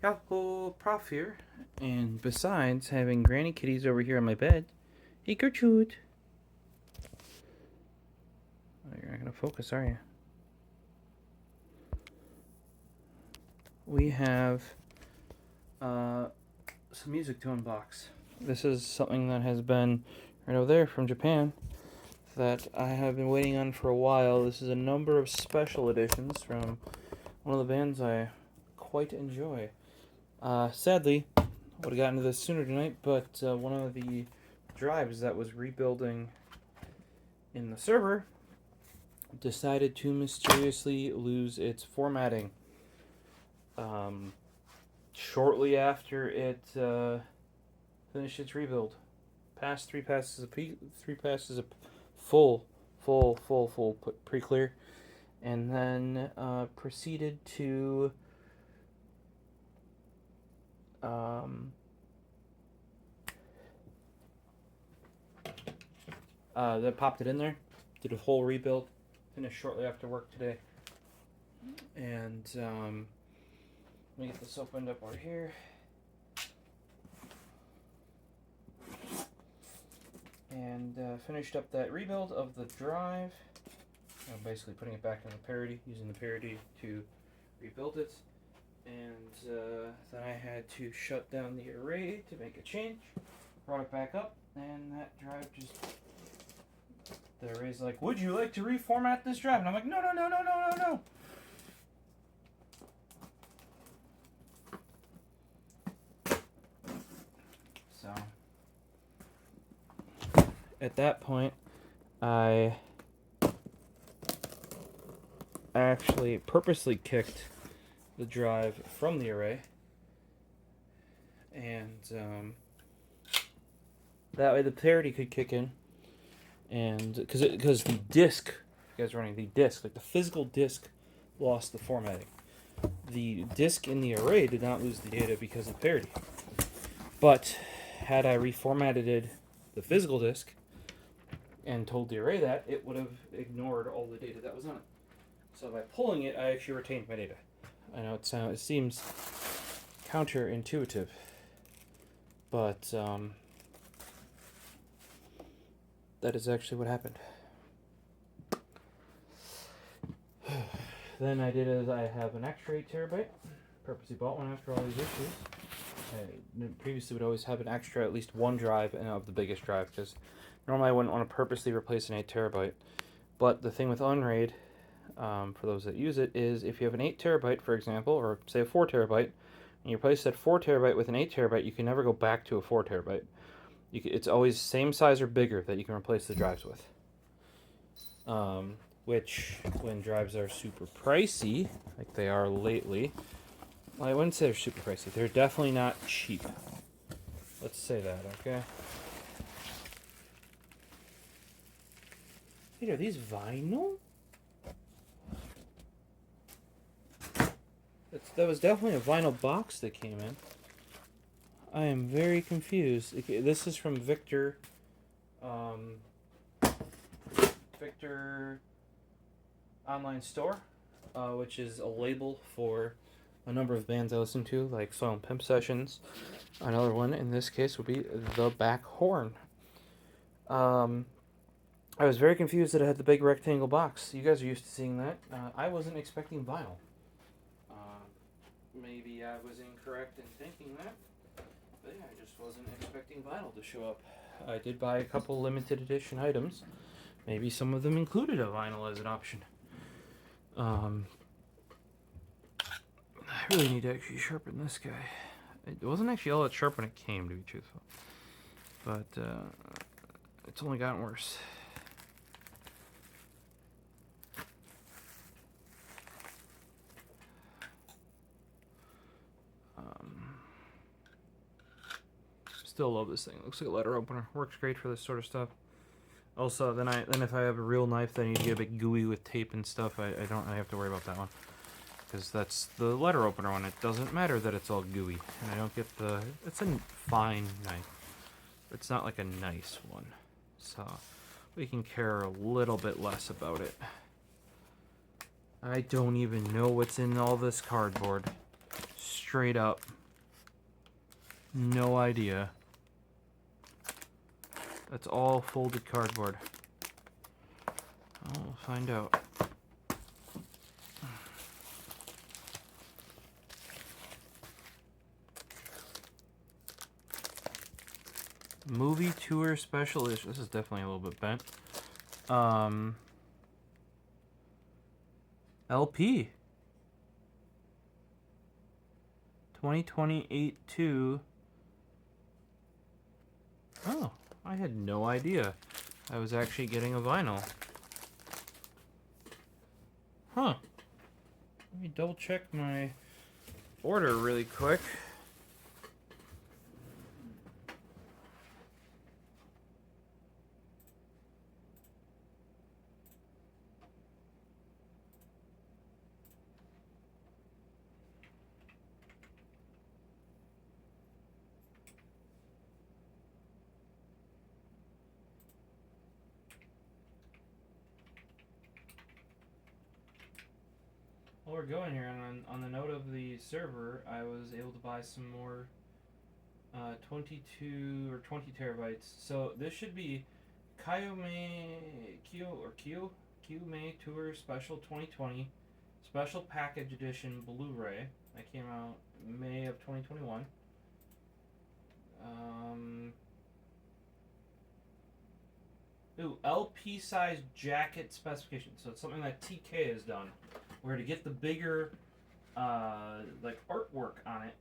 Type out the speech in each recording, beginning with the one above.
Yahoo, Prof here. And besides having granny kitties over here on my bed, hey Gertrude. Oh, you're not going to focus, are you? We have some music to unbox. This is something that has been right over there from Japan that I have been waiting on for a while. This is a number of special editions from one of the bands I quite enjoy. Sadly, I would have gotten to this sooner tonight, but one of the drives that was rebuilding in the server decided to mysteriously lose its formatting shortly after it finished its rebuild. Passed three passes of full pre-clear, and then proceeded to then popped it in there, did a whole rebuild, finished shortly after work today, and let me get this opened up right here. And finished up that rebuild of the drive. I'm basically putting it back in the parity, using the parity to rebuild it. And then I had to shut down the array to make a change. Brought it back up, and that drive just... The array's like, would you like to reformat this drive? And I'm like, no. So, at that point, I actually purposely kicked the drive from the array, and that way the parity could kick in, and because the disk, you guys are running the disk, like the physical disk, lost the formatting. The disk in the array did not lose the data because of parity, but had I reformatted the physical disk and told the array that, it would have ignored all the data that was on it. So by pulling it, I actually retained my data. I know it seems counterintuitive, but that is actually what happened. Then I did as I have an extra 8 terabyte. Purposely bought one after all these issues. I previously would always have an extra, at least one drive of the biggest drive, because normally I wouldn't want to purposely replace an 8 terabyte. But the thing with Unraid, for those that use it, is if you have an 8 terabyte, for example, or say a 4 terabyte, and you replace that 4 terabyte with an 8 terabyte, you can never go back to a 4 terabyte. It's always same size or bigger that you can replace the drives with. Which, when drives are super pricey, like they are lately, well, I wouldn't say they're super pricey. They're definitely not cheap. Let's say that, okay? Wait, are these vinyl? That was definitely a vinyl box that came in. I am very confused. This is from Victor. Victor Online Store, which is a label for a number of bands I listen to, like Soil and Pimp Sessions. Another one in this case would be The Back Horn. I was very confused that it had the big rectangle box. You guys are used to seeing that. I wasn't expecting vinyl. Maybe I was incorrect in thinking that, but yeah, I just wasn't expecting vinyl to show up. I did buy a couple limited edition items. Maybe some of them included a vinyl as an option. I really need to actually sharpen this guy. It wasn't actually all that sharp when it came, to be truthful. But it's only gotten worse. Still love this thing. Looks like a letter opener. Works great for this sort of stuff. Also, then if I have a real knife that I need to get a bit gooey with tape and stuff, I don't have to worry about that one, because that's the letter opener one. It doesn't matter that it's all gooey, and I don't get the... It's a fine knife. It's not like a nice one, so we can care a little bit less about it. I don't even know what's in all this cardboard. straight up no idea. That's all folded cardboard. I'll find out. Movie tour special issue. This is definitely a little bit bent. LP 2028 2. Oh, I had no idea I was actually getting a vinyl. Huh. Let me double check my order really quick. While we're going here, and on the note of the server, I was able to buy some more 22 or 20 terabytes. So this should be Kyome Tour Special 2020 Special Package Edition Blu-ray. That came out May of 2021. LP size jacket specification. So it's something that TK has done, where to get the bigger like artwork on it,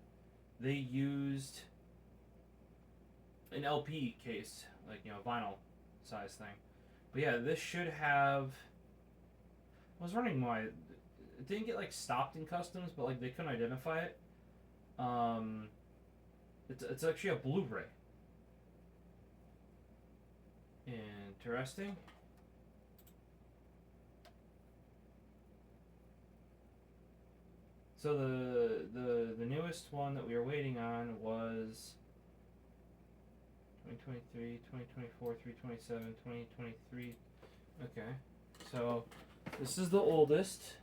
they used an LP case, like, you know, vinyl size thing. But yeah, this should have. I was wondering why it didn't get like stopped in customs, but like they couldn't identify it. It's actually a Blu-ray. Interesting. So the newest one that we were waiting on was 2023, 2024, 327, 2023. Okay. So this is the oldest.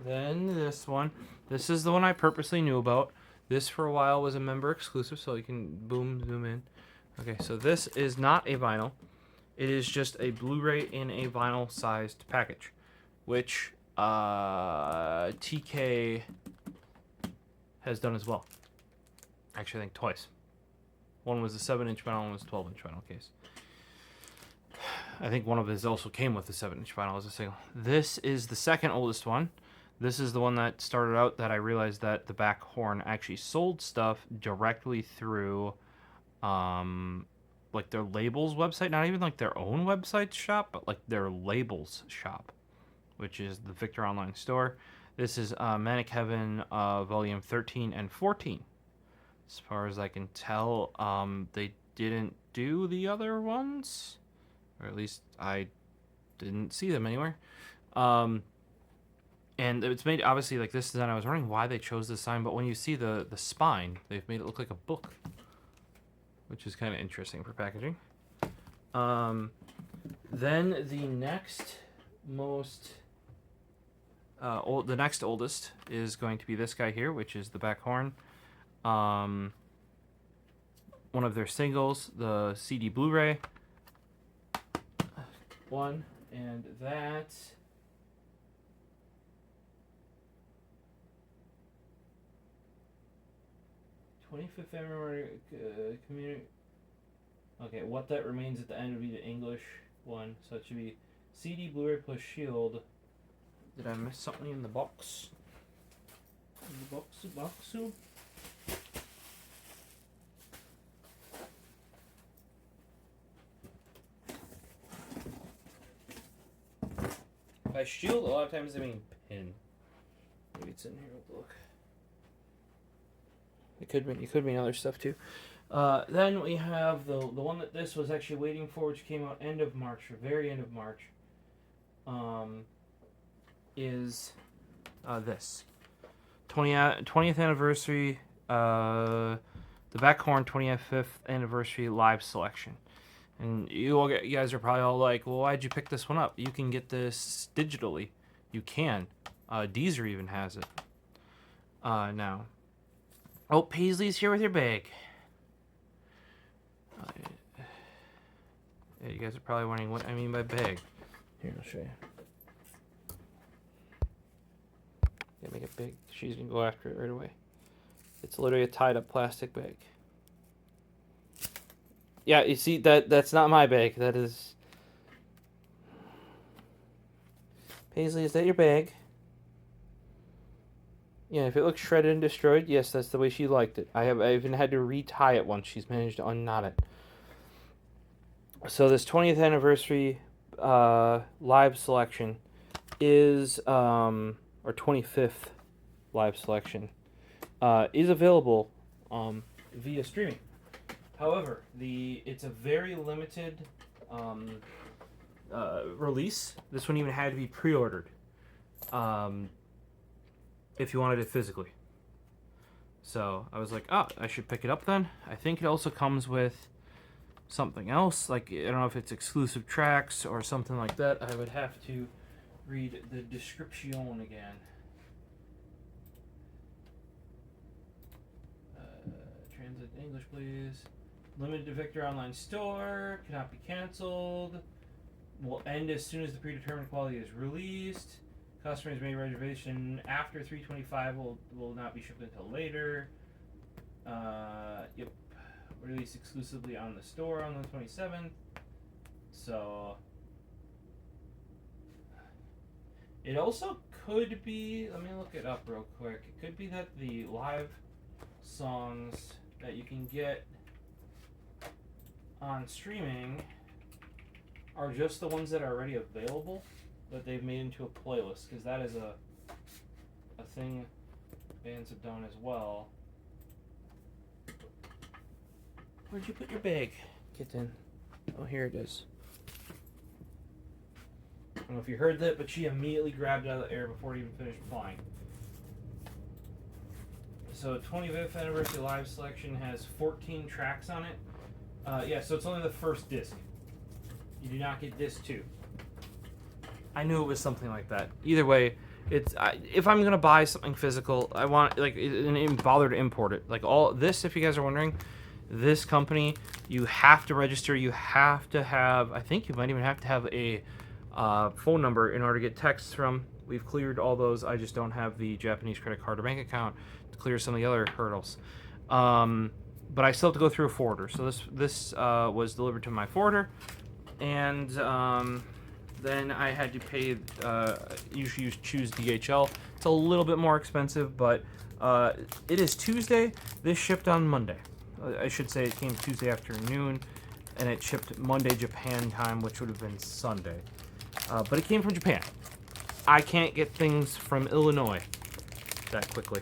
Then this one. This is the one I purposely knew about. This for a while was a member exclusive, so you can zoom in. Okay, so this is not a vinyl. It is just a Blu-ray in a vinyl-sized package, which TK has done as well. Actually, I think twice. One was a 7-inch vinyl, one was a 12-inch vinyl case. I think one of his also came with a 7-inch vinyl as a single. This is the second oldest one. This is the one that started out that I realized that the back horn actually sold stuff directly through like their labels website, not even like their own website shop, but like their labels shop, which is the Victor Online Store. This is Manic Heaven volume 13 and 14. As far as I can tell, they didn't do the other ones, or at least I didn't see them anywhere. And it's made, obviously, like this design. I was wondering why they chose this sign, but when you see the spine, they've made it look like a book, which is kind of interesting for packaging. Then the next the next oldest is going to be this guy here, which is the back horn. One of their singles, the CD Blu-ray one, and that 25th anniversary community. Okay, what that remains at the end would be the English one, so it should be CD Blu-ray plus Shield. Did I miss something in the box? In the boxu? By Shield, a lot of times I mean pin. Maybe it's in here. We'll look. It could mean other stuff too. Then we have the one that this was actually waiting for, which came out end of March, or very end of March. Is this 20th anniversary, the back horn 25th anniversary live selection, And you guys are probably all like, well, why'd you pick this one up? You can get this digitally. You can. Deezer even has it. Now. Oh, Paisley's here with your bag. Yeah, you guys are probably wondering what I mean by bag. Here, I'll show you. Yeah, make it big. She's gonna go after it right away. It's literally a tied up plastic bag. Yeah, you see that's not my bag. That is Paisley, is that your bag? Yeah, if it looks shredded and destroyed, yes, that's the way she liked it. I even had to retie it once. She's managed to unknot it. So this 20th anniversary live selection is or 25th live selection is available via streaming. However, it's a very limited release. This one even had to be pre-ordered if you wanted it physically. So I was like, oh, I should pick it up then. I think it also comes with something else. Like, I don't know if it's exclusive tracks or something like that. I would have to read the description again. Translate to English, please. Limited to Victor online store. Cannot be canceled. Will end as soon as the predetermined quality is released. Customers made reservation after 3/25 will not be shipped until later. Yep. Released exclusively on the store on the 27th. So it also could be, let me look it up real quick. It could be that the live songs that you can get on streaming are just the ones that are already available that they've made into a playlist, because that is a thing bands have done as well. Where'd you put your bag, kitten? Oh, here it is. I don't know if you heard that, but she immediately grabbed it out of the air before it even finished flying. So 25th anniversary live selection has 14 tracks on it. Yeah, so it's only the first disc. You do not get disc 2. I knew it was something like that. Either way, if I'm gonna buy something physical, I want, like, and even bother to import it. Like, all this, if you guys are wondering, this company, you have to register. You have to have, I think you might even have to have a phone number in order to get texts from. We've cleared all those. I just don't have the Japanese credit card or bank account to clear some of the other hurdles. But I still have to go through a forwarder. So this was delivered to my forwarder, and then I had to pay. Usually choose DHL. It's a little bit more expensive, but it is Tuesday. This shipped on Monday. I should say it came Tuesday afternoon, and it shipped Monday Japan time, which would have been Sunday. But it came from Japan. I can't get things from Illinois that quickly.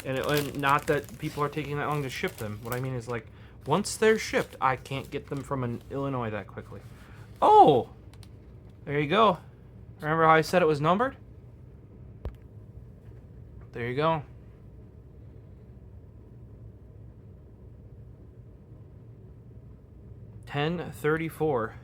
And not that people are taking that long to ship them. What I mean is, like, once they're shipped, I can't get them from Illinois that quickly. Oh! There you go. Remember how I said it was numbered? There you go. $10.34.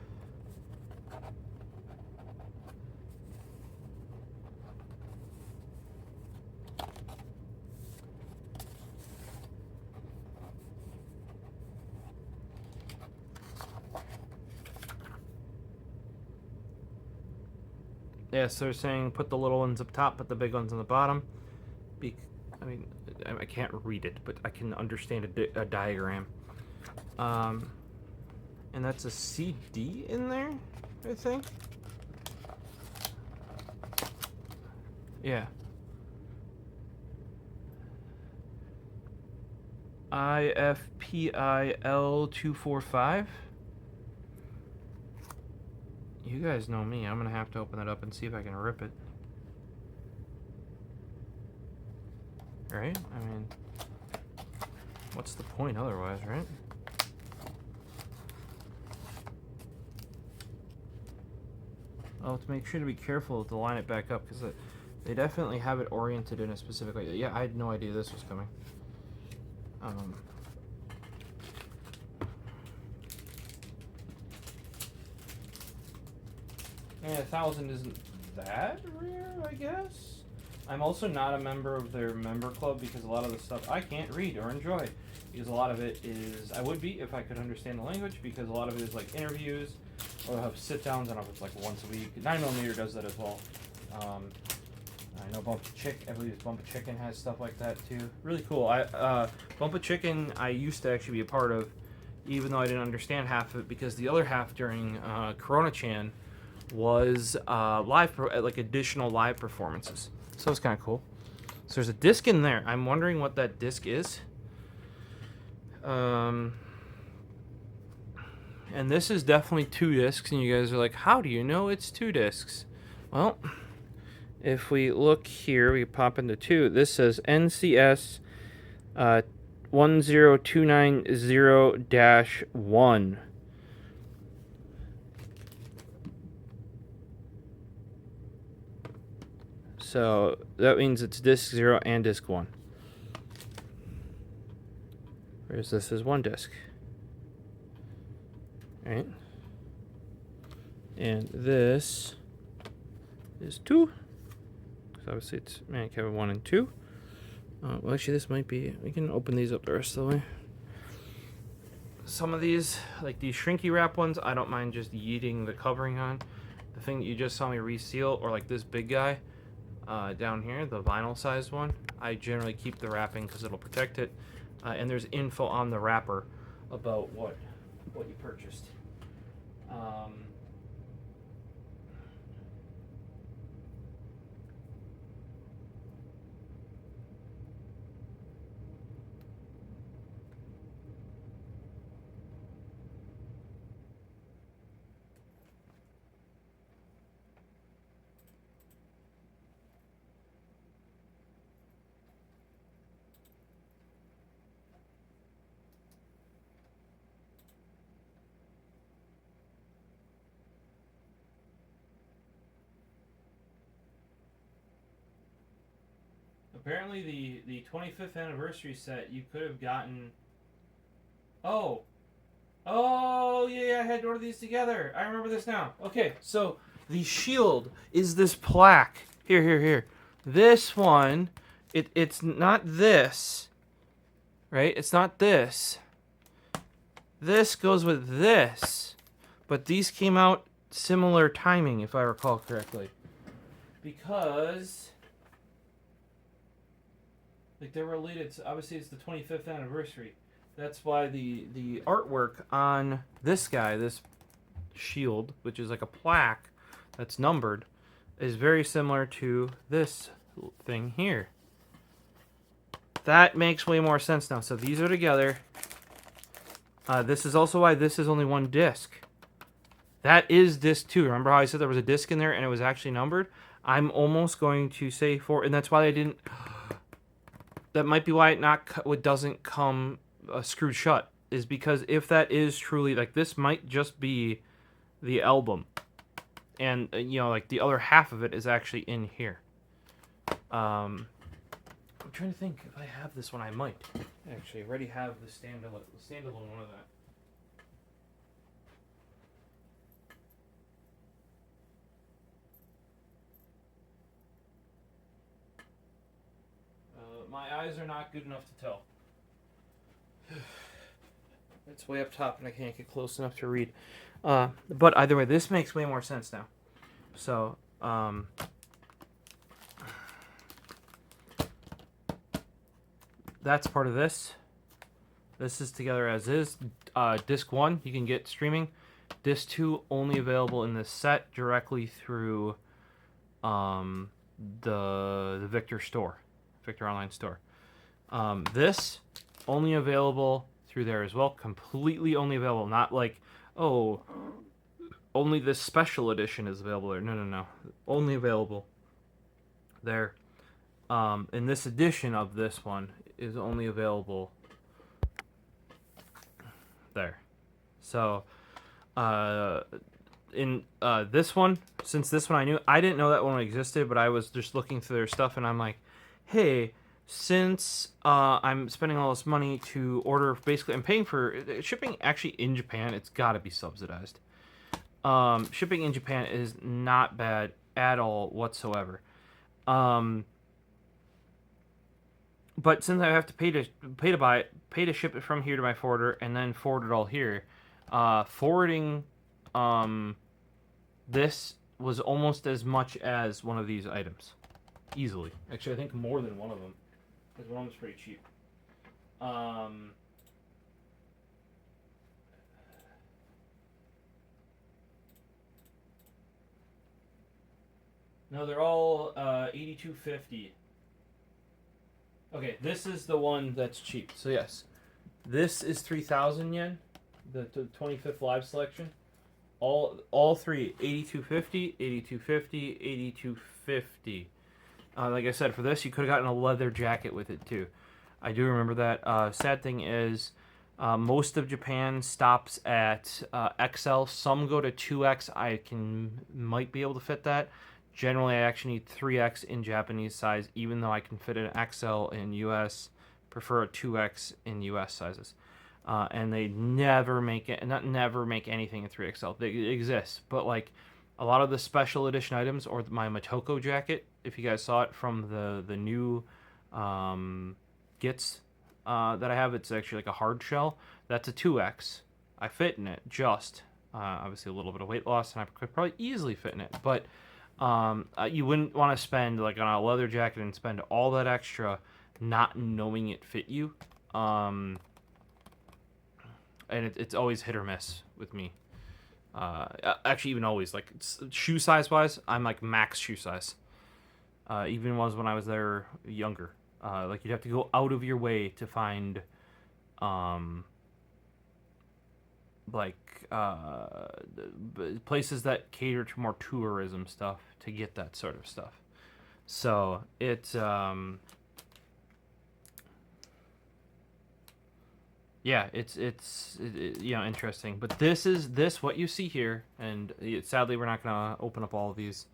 Yeah, so they're saying put the little ones up top, put the big ones on the bottom. I mean, I can't read it, but I can understand a diagram. And that's a CD in there, I think. Yeah. IFPIL 245. You guys know me. I'm gonna have to open that up and see if I can rip it. Right? I mean, what's the point otherwise, right? Well, to make sure to be careful to line it back up, because they definitely have it oriented in a specific way. Yeah, I had no idea this was coming. I mean, 1,000 isn't that rare, I guess. I'm also not a member of their member club because a lot of the stuff I can't read or enjoy. Because a lot of it is, I would be if I could understand the language, because a lot of it is like interviews, or they'll have sit downs, and it's like once a week. 9mm does that as well. I know Bump I believe Bump of Chicken has stuff like that too. Really cool. Bump of Chicken I used to actually be a part of, even though I didn't understand half of it, because the other half during Corona Chan was like additional live performances. So it's kind of cool. So there's a disc in there. I'm wondering what that disc is. And this is definitely 2 discs, and you guys are like, how do you know it's 2 discs? Well, if we look here, we pop into 2. This says NCS 10290-1. So that means it's disc 0 and disc 1. Whereas this is 1 disc. Right? And this is 2. So obviously it's Mancave 1 and 2. Well, actually, this might be. We can open these up the rest of the way. Some of these, like these shrinky wrap ones, I don't mind just yeeting the covering on. The thing that you just saw me reseal, or like this big guy down here, the vinyl sized one, I generally keep the wrapping because it'll protect it. And there's info on the wrapper about what you purchased. Apparently, the 25th anniversary set you could have gotten. Oh, yeah, I had to order these together. I remember this now. Okay, so the shield is this plaque. Here. This one, it's not this, right? It's not this. This goes with this, but these came out similar timing, if I recall correctly, because. Like they're related. Obviously, it's the 25th anniversary. That's why the artwork on this guy, this shield, which is like a plaque that's numbered, is very similar to this thing here. That makes way more sense now. So these are together. This is also why this is only 1 disc. That is disc 2. Remember how I said there was a disc in there and it was actually numbered? I'm almost going to say 4, and that's why I didn't. That might be why it doesn't come screwed shut, is because if that is truly, like, this might just be the album, and like the other half of it is actually in here. I'm trying to think if I have this one. I might actually already have the standalone one of that. My eyes are not good enough to tell. It's way up top and I can't get close enough to read. But either way, this makes way more sense now. So, that's part of this. This is together as is. Disc 1, you can get streaming. Disc 2, only available in this set directly through the Victor store. Victor Online Store. This only available through there as well. Completely only available. Not like, oh, only this special edition is available there. No. Only available there. And this edition of this one is only available there. So, in this one, since this one I knew, I didn't know that one existed, but I was just looking through their stuff and I'm like, hey, since I'm spending all this money to order, basically, I'm paying for shipping actually in Japan, it's got to be subsidized. Shipping in Japan is not bad at all whatsoever. Um, but since I have to pay to buy it, pay to ship it from here to my forwarder, and then forward it all here, forwarding this was almost as much as one of these items, easily. Actually, I think more than one of them, because one of them's pretty cheap. Um, no, they're all 82.50. Okay, this is the one that's cheap. So yes, this is 3,000 yen, the 25th live selection. All three 82.50, 82.50, 82.50. Like I said, for this you could have gotten a leather jacket with it too. I do remember that. Sad thing is, most of Japan stops at XL. Some go to 2X. Might be able to fit that. Generally, I actually need 3X in Japanese size, even though I can fit an XL in US. Prefer a 2X in US sizes. And they never make it, not never make anything in 3XL. They exist, but like a lot of the special edition items, or my Motoko jacket, if you guys saw it from the new Gits that I have, it's actually like a hard shell. That's a 2X. I fit in it, just obviously a little bit of weight loss, and I could probably easily fit in it, but you wouldn't want to spend like on a leather jacket and spend all that extra not knowing it fit you. And it's always hit or miss with me. Actually, even always, like shoe size wise, I'm like max shoe size. Even was when I was there younger. Like you'd have to go out of your way to find, like places that cater to more tourism stuff to get that sort of stuff. So it's yeah, interesting. But this what you see here, and sadly we're not gonna open up all of these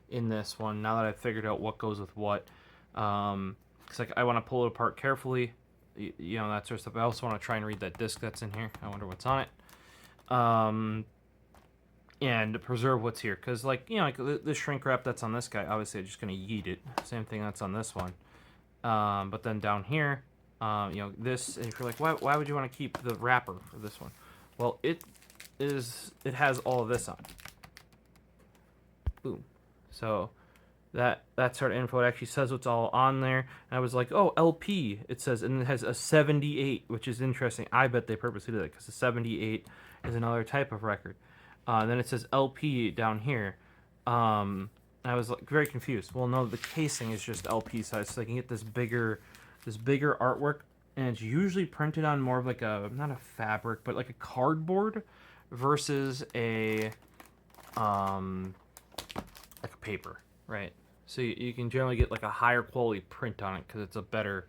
in this one now that I've figured out what goes with what. Cause like I want to pull it apart carefully, that sort of stuff. I also want to try and read that disc that's in here. I wonder what's on it. And preserve what's here, cause like like the shrink wrap that's on this guy. Obviously, I'm just gonna yeet it. Same thing that's on this one. But then down here. This, and if you're like, why would you want to keep the wrapper for this one? Well, it has all of this on. Boom. So that sort of info, it actually says what's all on there. And I was like, oh, LP, it says, and it has a 78, which is interesting. I bet they purposely did it, because the 78 is another type of record. Then it says LP down here. I was like very confused. Well, no, the casing is just LP size, so they can get this bigger artwork, and it's usually printed on more of like a, not a fabric, but like a cardboard versus a like a paper, right? So you can generally get like a higher quality print on it because it's a better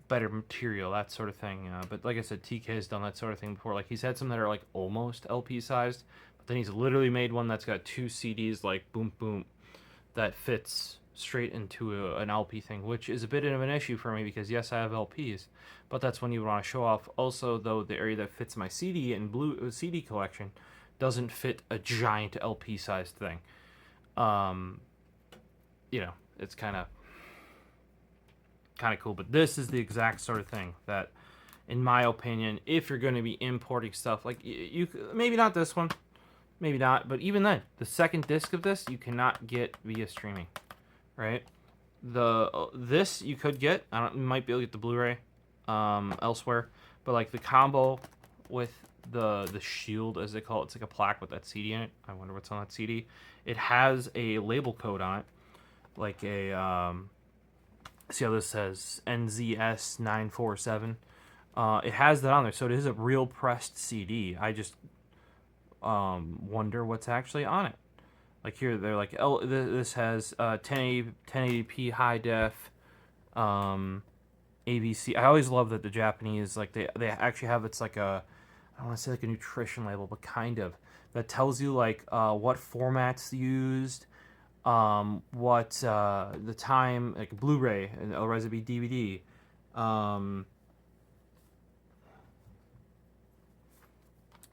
material, that sort of thing. But like I said, TK has done that sort of thing before. Like he's had some that are like almost LP sized, but then he's literally made one that's got 2 CDs, like boom boom, that fits straight into an LP thing, which is a bit of an issue for me because yes, I have LPs, but that's when you want to show off. Also, though, the area that fits my CD and blue CD collection doesn't fit a giant LP sized thing. It's kind of cool, but this is the exact sort of thing that, in my opinion, if you're going to be importing stuff, like you maybe not this one, maybe not, but even then, the second disc of this you cannot get via streaming. Right, this you could get. You might be able to get the Blu-ray elsewhere, but like the combo with the shield, as they call it, it's like a plaque with that CD in it. I wonder what's on that CD. It has a label code on it, like a see how this says NZS 947. It has that on there, so it is a real pressed CD. I just wonder what's actually on it. Like here, they're like, this has 1080p high def, ABC. I always love that the Japanese, like they actually have, it's like a, I don't want to say like a nutrition label, but kind of, that tells you like what formats used, what the time, like Blu-ray, and otherwise it'd be DVD.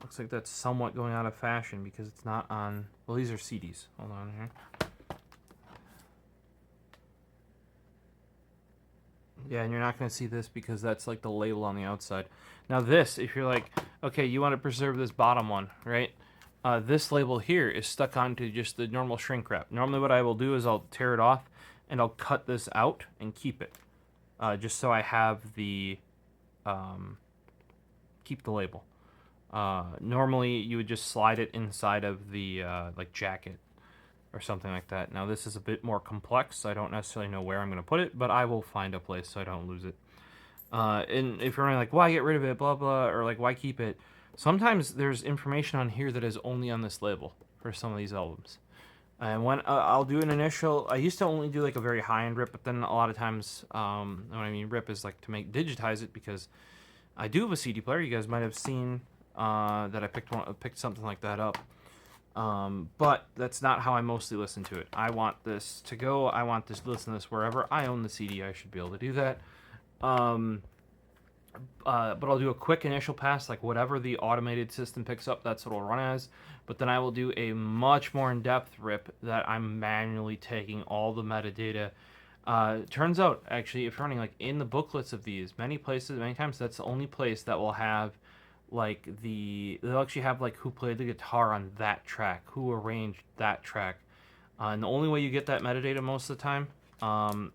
Looks like that's somewhat going out of fashion because it's not on... Well, these are CDs. Hold on here. Yeah, and you're not going to see this because that's like the label on the outside. Now this, if you're like, okay, you want to preserve this bottom one, right? This label here is stuck onto just the normal shrink wrap. Normally what I will do is I'll tear it off and I'll cut this out and keep it. Just so I have the... keep the label. Normally you would just slide it inside of the like jacket or something like that. Now this is a bit more complex, so I don't necessarily know where I'm going to put it, but I will find a place so I don't lose it. And if you're like, why get rid of it, blah, blah, or like, why keep it? Sometimes there's information on here that is only on this label for some of these albums. And when I'll do an initial, I used to only do like a very high-end rip, but then a lot of times, what I mean rip is like to digitize it, because I do have a CD player. You guys might have seen that I picked something like that up. But that's not how I mostly listen to it. I want this to go. I want this to listen to this wherever. I own the CD. I should be able to do that. But I'll do a quick initial pass, like whatever the automated system picks up, that's what it'll run as. But then I will do a much more in-depth rip that I'm manually taking all the metadata. Turns out, actually, if you're running like in the booklets of these, many times that's the only place that will have like they'll actually have like who played the guitar on that track, who arranged that track. And the only way you get that metadata most of the time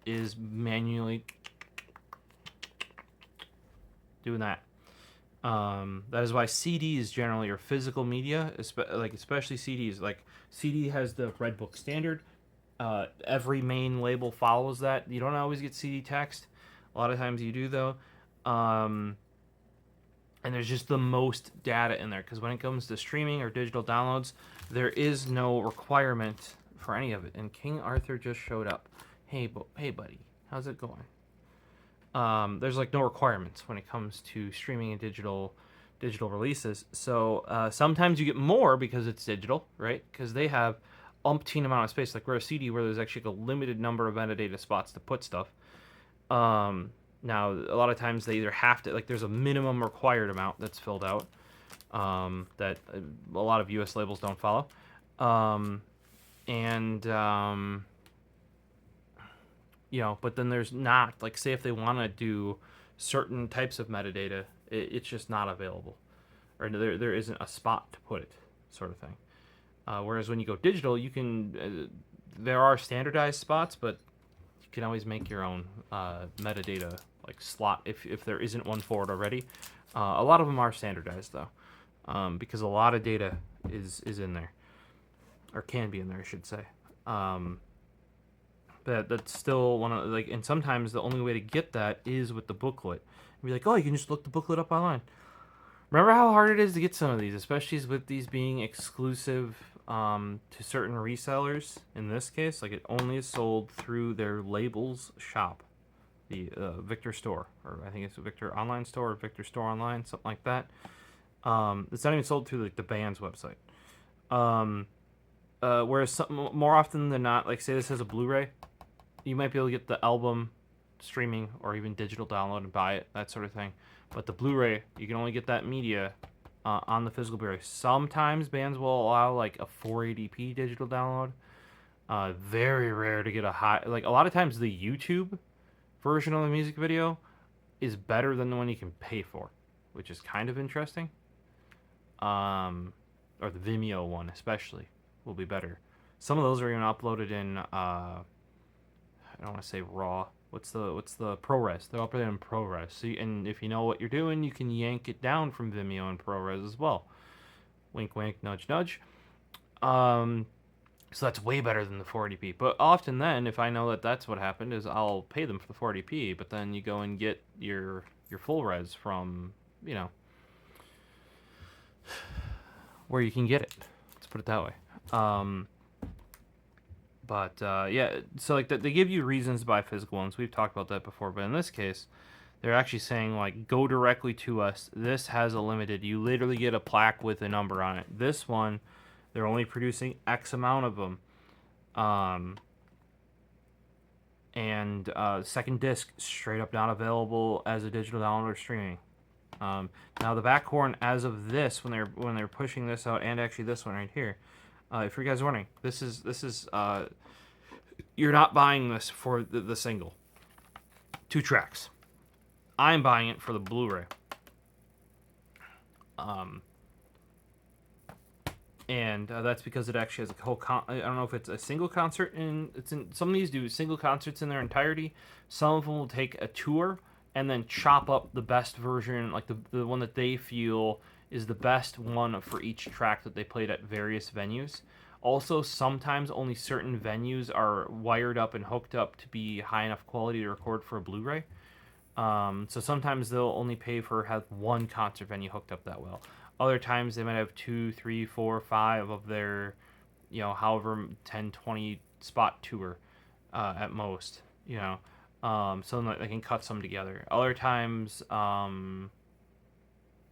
is manually doing that. That is why CDs generally are physical media, especially CDs. Like CD has the Red Book standard. Every main label follows that. You don't always get CD text. A lot of times you do though. And there's just the most data in there, because when it comes to streaming or digital downloads, there is no requirement for any of it. And King Arthur just showed up. Hey buddy, how's it going? There's like no requirements when it comes to streaming and digital releases. So sometimes you get more because it's digital, right? Because they have umpteen amount of space. Like where a CD, where there's actually a limited number of metadata spots to put stuff. Now, a lot of times they either have to, like, there's a minimum required amount that's filled out that a lot of US labels don't follow. You know, but then there's not, like, say if they want to do certain types of metadata, it's just not available. Or there isn't a spot to put it, sort of thing. Whereas when you go digital, you can, there are standardized spots, but you can always make your own metadata like slot if there isn't one for it already. A lot of them are standardized though, because a lot of data is in there, or can be in there, I should say. But that's still one of, like, and sometimes the only way to get that is with the booklet. And be like, oh, you can just look the booklet up online. Remember how hard it is to get some of these, especially with these being exclusive to certain resellers. In this case, like, it only is sold through their labels shop, the Victor Store, or I think it's a Victor Online Store or Victor Store Online, something like that. It's not even sold through like the band's website. Whereas more often than not, like say this has a Blu-ray, you might be able to get the album streaming or even digital download and buy it, that sort of thing. But the Blu-ray, you can only get that media on the physical Blu-ray. Sometimes bands will allow like a 480p digital download. Very rare to get a high, like a lot of times the YouTube version of the music video is better than the one you can pay for, which is kind of interesting. Or the Vimeo one especially will be better. Some of those are even uploaded in I don't want to say raw. What's the ProRes? They're uploaded in ProRes. So and if you know what you're doing, you can yank it down from Vimeo and ProRes as well. Wink, wink, nudge, nudge. So that's way better than the 480p. But often then, if I know that that's what happened, is I'll pay them for the 480p. But then you go and get your full res from, you know, where you can get it. Let's put it that way. Yeah, so like they give you reasons to buy physical ones. We've talked about that before. But in this case, they're actually saying, like, go directly to us. This has a limited. You literally get a plaque with a number on it. This one, they're only producing X amount of them. Second disc, straight up not available as a digital download or streaming. Now the back horn, as of this, when they're pushing this out, and actually this one right here, if you guys are wondering, this is you're not buying this for the single, 2 tracks. I'm buying it for the Blu-ray. And that's because it actually has a whole I don't know if it's a single concert, and some of these do single concerts in their entirety. Some of them will take a tour and then chop up the best version, like the one that they feel is the best one for each track that they played at various venues. Also, sometimes only certain venues are wired up and hooked up to be high enough quality to record for a Blu-ray. So sometimes they'll only pay for have one concert venue hooked up that well. Other times they might have 2, 3, 4, 5 of their, however 10, 20 spot tour at most. So they can cut some together. Other times,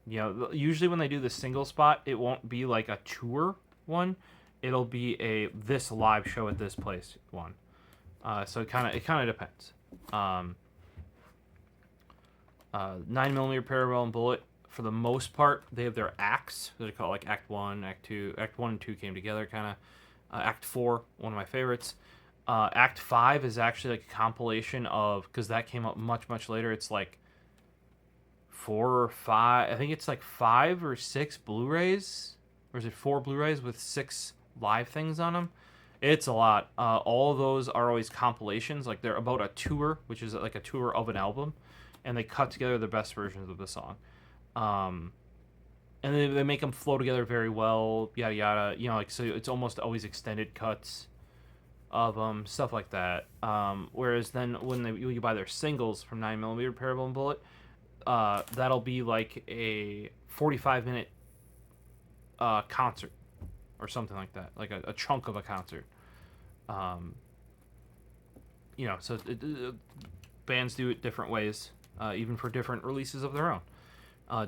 usually when they do the single spot, it won't be like a tour one. It'll be this live show at this place one. So it kind of depends. 9mm parabellum bullet, for the most part, they have their acts. They call it like Act 1, Act 2. Act 1 and 2 came together, kind of. Act 4, one of my favorites. Act 5 is actually like a compilation of, because that came up much, much later. It's like 4 or 5, I think it's like 5 or 6 Blu-rays. Or is it 4 Blu-rays with 6 live things on them? It's a lot. All of those are always compilations. Like they're about a tour, which is like a tour of an album. And they cut together the best versions of the song. And they make them flow together very well, yada yada. So it's almost always extended cuts of them, stuff like that. Whereas then when you buy their singles from 9mm parabellum bullet, that'll be like a 45-minute concert or something like that, like a chunk of a concert. So bands do it different ways, even for different releases of their own.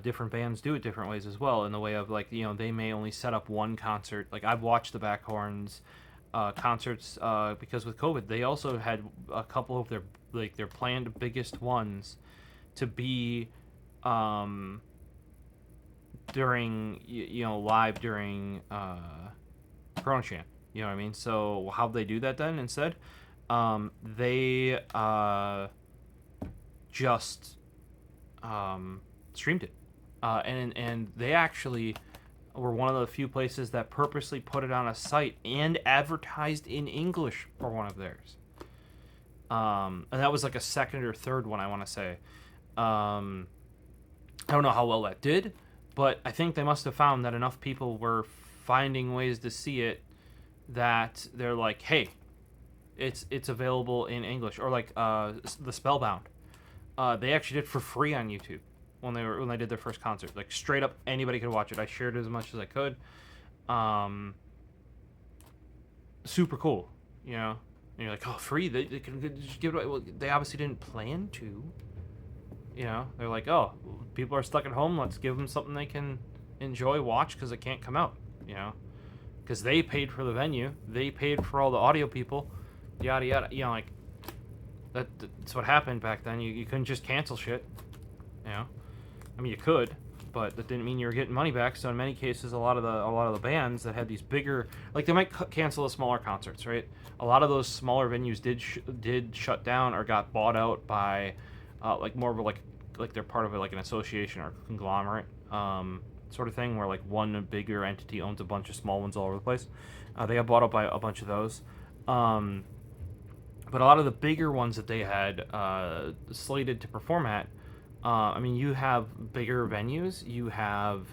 Different bands do it different ways as well, in the way of like, they may only set up one concert. Like I've watched the Backhorns concerts because with COVID, they also had a couple of their planned biggest ones to be during live during Corona Chant. You know what I mean? So how'd they do that then instead? They just streamed it, and they actually were one of the few places that purposely put it on a site and advertised in English for one of theirs. And that was like a second or third one, I want to say. I don't know how well that did, but I think they must have found that enough people were finding ways to see it that they're like, hey, it's available in English. Or like the Spellbound. They actually did for free on YouTube when they did their first concert. Like straight up, anybody could watch it. I shared it as much as I could. Super cool, And you're like, oh, free? They can just give it away. Well, they obviously didn't plan to. They're like, oh, people are stuck at home. Let's give them something they can enjoy, watch, because it can't come out. Because they paid for the venue, they paid for all the audio people, yada yada. Like that's what happened back then. You couldn't just cancel shit. I mean, you could, but that didn't mean you were getting money back. So in many cases, a lot of the bands that had these bigger, like they might cancel the smaller concerts, right? A lot of those smaller venues did shut down or got bought out by like more of like they're part of like an association or conglomerate sort of thing, where like one bigger entity owns a bunch of small ones all over the place. They got bought up by a bunch of those. But a lot of the bigger ones that they had slated to perform at, you have bigger venues, you have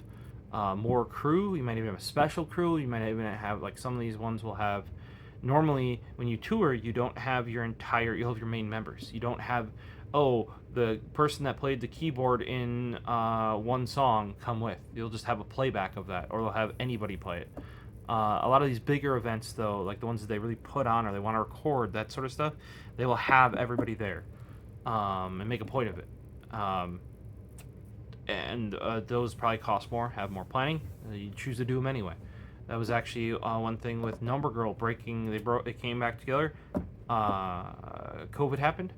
more crew, you might even have a special crew, you might even have, like, some of these ones will have, normally when you tour, you don't have you'll have your main members. You don't have, the person that played the keyboard in one song come with. You'll just have a playback of that, or they'll have anybody play it. A lot of these bigger events, though, like the ones that they really put on or they want to record, that sort of stuff, they will have everybody there and make a point of it. And those probably cost more, have more planning. You choose to do them anyway. That was actually one thing with Number Girl breaking. They came back together. COVID happened,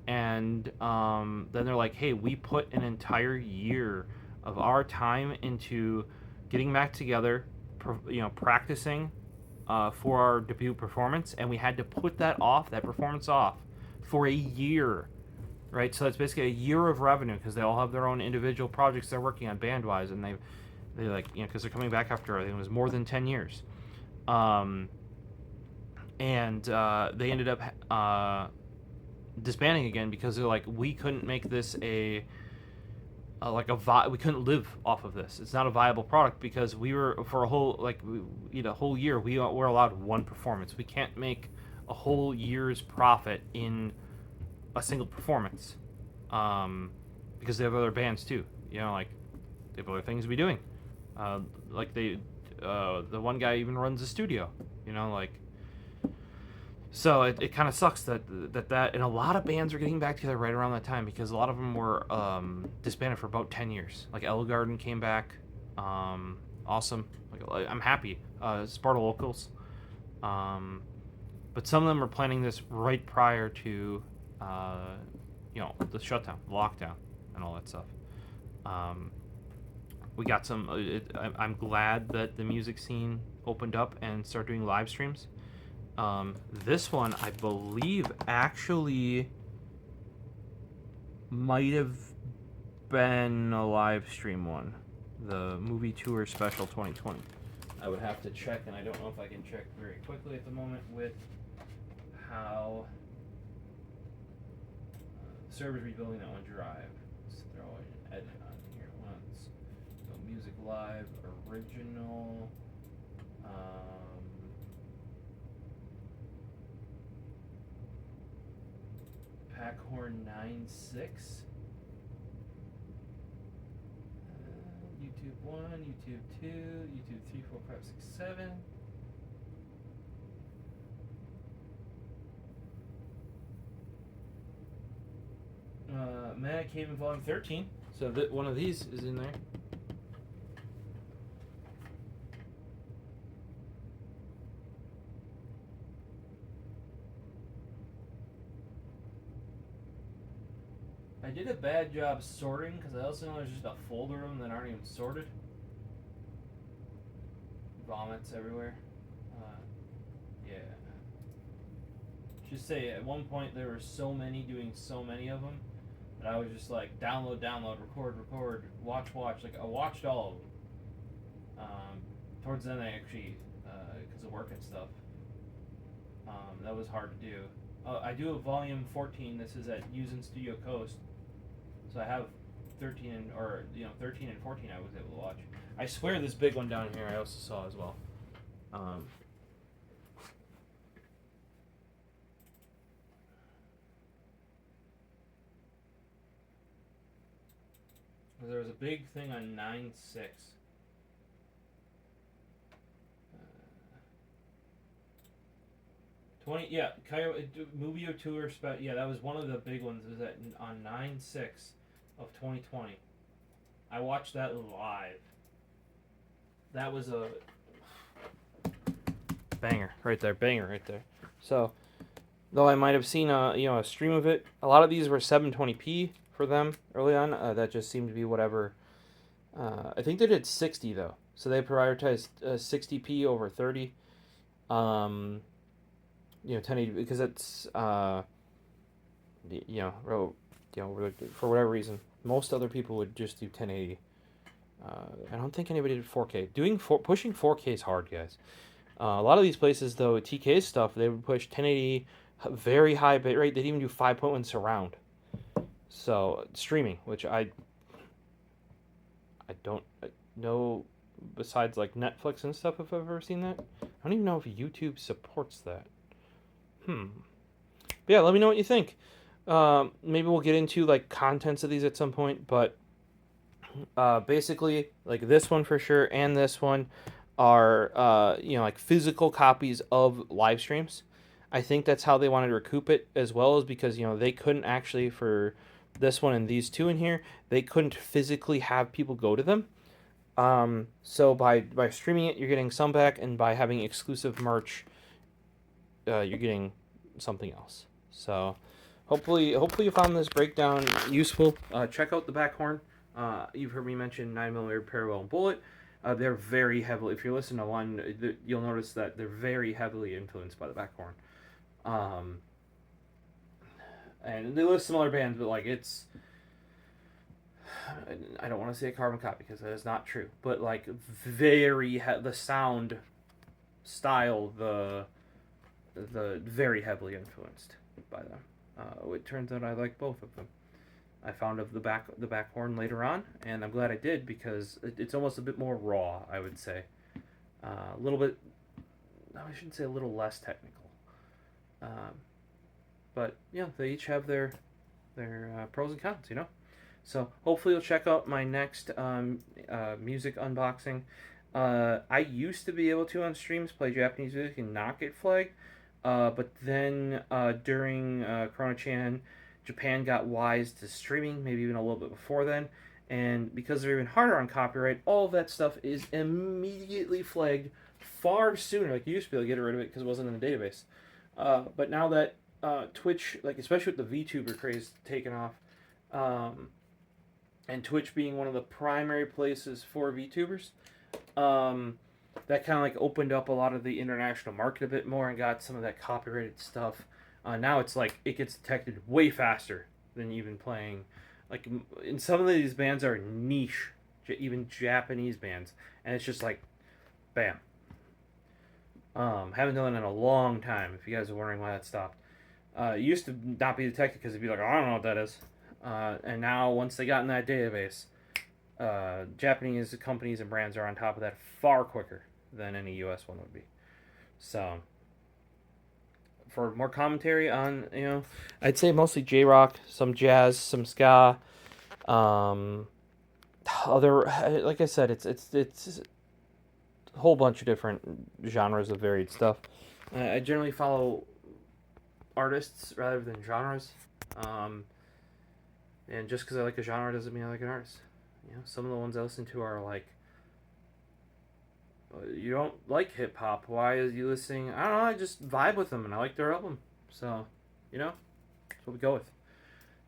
and then they're like, "Hey, we put an entire year of our time into getting back together, practicing for our debut performance, and we had to put that performance off, for a year, right? So that's basically a year of revenue, because they all have their own individual projects they're working on band-wise, and they like, because they're coming back after, I think it was more than 10 years. And they ended up disbanding again, because they're like, we couldn't make this we couldn't live off of this. It's not a viable product, because we were, for a whole year, we were allowed one performance. We can't make a whole year's profit in a single performance, because they have other bands too. They have other things to be doing. The one guy even runs a studio. So it kind of sucks that and a lot of bands are getting back together right around that time, because a lot of them were disbanded for about 10 years. Like Ellegarden came back, awesome. I'm happy. Sparta Locals, but some of them are planning this right prior to the shutdown, lockdown, and all that stuff. We got some. I'm glad that the music scene opened up and started doing live streams. This one, I believe, actually might have been a live stream one. The movie tour special 2020. I would have to check, and I don't know if I can check very quickly at the moment with how the server's rebuilding that one drive. Let's throw an edit on here once. So music live, original. Packhorn 96. YouTube 1, YouTube 2, YouTube 3, 4, 5, 6, 7. Man Cave in Volume 13. So one of these is in there. I did a bad job sorting, because I also know there's just a folder of them that aren't even sorted. Vomits everywhere. Yeah. Just say at one point there were so many doing so many of them that I was just like, download, record, watch. Like, I watched all of them. Towards the end, I actually, because of work and stuff, that was hard to do. I do a volume 14. This is at Using Studio Coast. So I have 13 and 14 I was able to watch. I swear this big one down here I also saw as well. There was a big thing on 9/6. Movie Tour special. Yeah, that was one of the big ones. It was on 9/6 of 2020. I watched that live. That was a banger right there. So, though I might have seen a stream of it, a lot of these were 720p for them early on. That just seemed to be whatever. I think they did 60 though, so they prioritized 60p over 30. 1080, because it's for whatever reason, most other people would just do 1080. I don't think anybody did 4K. Pushing 4K is hard, guys. A lot of these places, though, TK stuff, they would push 1080, very high bitrate. They'd even do 5.1 surround. So streaming, which I don't know, besides like Netflix and stuff, if I've ever seen that. I don't even know if YouTube supports that. But yeah, let me know what you think. Maybe we'll get into like contents of these at some point, but basically, like this one for sure and this one are like physical copies of live streams. I think that's how they wanted to recoup it, as well as because they couldn't actually, for this one and these two in here, they couldn't physically have people go to them. So by streaming it, you're getting some back, and by having exclusive merch, you're getting something else. So hopefully you found this breakdown useful. Check out the back horn. You've heard me mention 9mm parallel bullet. They're very heavily, if you listen to one, you'll notice that they're very heavily influenced by the back horn. And they list similar bands, but like it's, I don't want to say a carbon copy because that is not true, but like the sound style, the very heavily influenced by them. It turns out I like both of them. I found of the back horn later on, and I'm glad I did because it's almost a bit more raw, I would say. A little bit, no, I shouldn't say a little less technical. But yeah, they each have their pros and cons, you know. So hopefully you'll check out my next music unboxing. I used to be able to on streams play Japanese music and not get flagged, but then during Corona-chan, Japan got wise to streaming, maybe even a little bit before then, and because they're even harder on copyright, all of that stuff is immediately flagged far sooner. Like you used to be able to get rid of it because it wasn't in the database, but now that Twitch, like especially with the VTuber craze taking off, and Twitch being one of the primary places for VTubers, that kind of like opened up a lot of the international market a bit more and got some of that copyrighted stuff. Now it's like it gets detected way faster than even playing. Like in some of these bands are niche, even Japanese bands, and it's just like, bam. Haven't done it in a long time. If you guys are wondering why that stopped, it used to not be detected because it'd be like, oh, I don't know what that is. And now once they got in that database, Japanese companies and brands are on top of that far quicker than any U.S. one would be. So, for more commentary on, I'd say mostly J-rock, some jazz, some ska, other, like I said, it's a whole bunch of different genres of varied stuff. I generally follow artists rather than genres, and just because I like a genre doesn't mean I like an artist. Some of the ones I listen to are like, you don't like hip hop. Why is you listening? I don't know. I just vibe with them and I like their album. So, that's what we go with.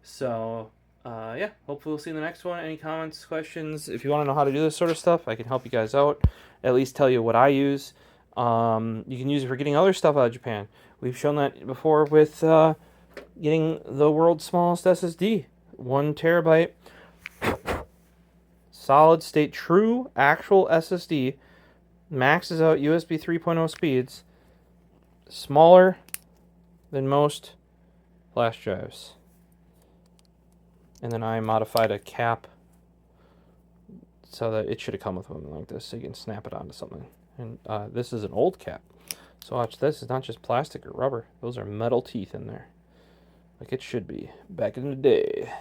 So, yeah. Hopefully we'll see you in the next one. Any comments, questions? If you want to know how to do this sort of stuff, I can help you guys out. At least tell you what I use. You can use it for getting other stuff out of Japan. We've shown that before with getting the world's smallest SSD. 1 terabyte. Solid state, true, actual SSD. Maxes out USB 3.0 speeds. Smaller than most flash drives. And then I modified a cap so that it should have come with one like this, so you can snap it onto something. And this is an old cap. So watch this. It's not just plastic or rubber. Those are metal teeth in there. Like it should be back in the day.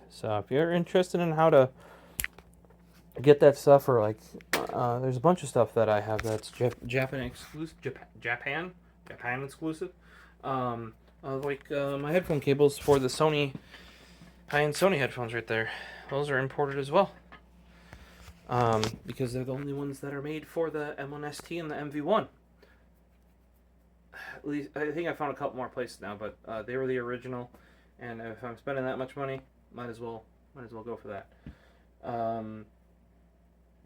So if you're interested in how to get that stuff, or like there's a bunch of stuff that I have that's Japan exclusive. Japan exclusive. Like my headphone cables for the Sony high-end Sony headphones right there. Those are imported as well. Because they're the only ones that are made for the M1ST and the MV1. At least I think I found a couple more places now, but they were the original. And if I'm spending that much money, might as well go for that.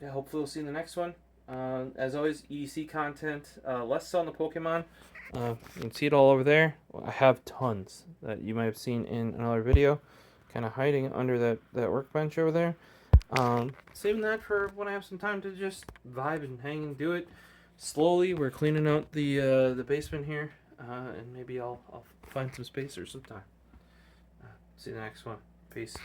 Yeah, hopefully we'll see you in the next one. As always, EDC content, less so on the Pokemon. You can see it all over there. I have tons that you might have seen in another video, kind of hiding under that workbench over there. Saving that for when I have some time to just vibe and hang and do it. Slowly, we're cleaning out the basement here, and maybe I'll find some space or sometime. See you in the next one. Peace.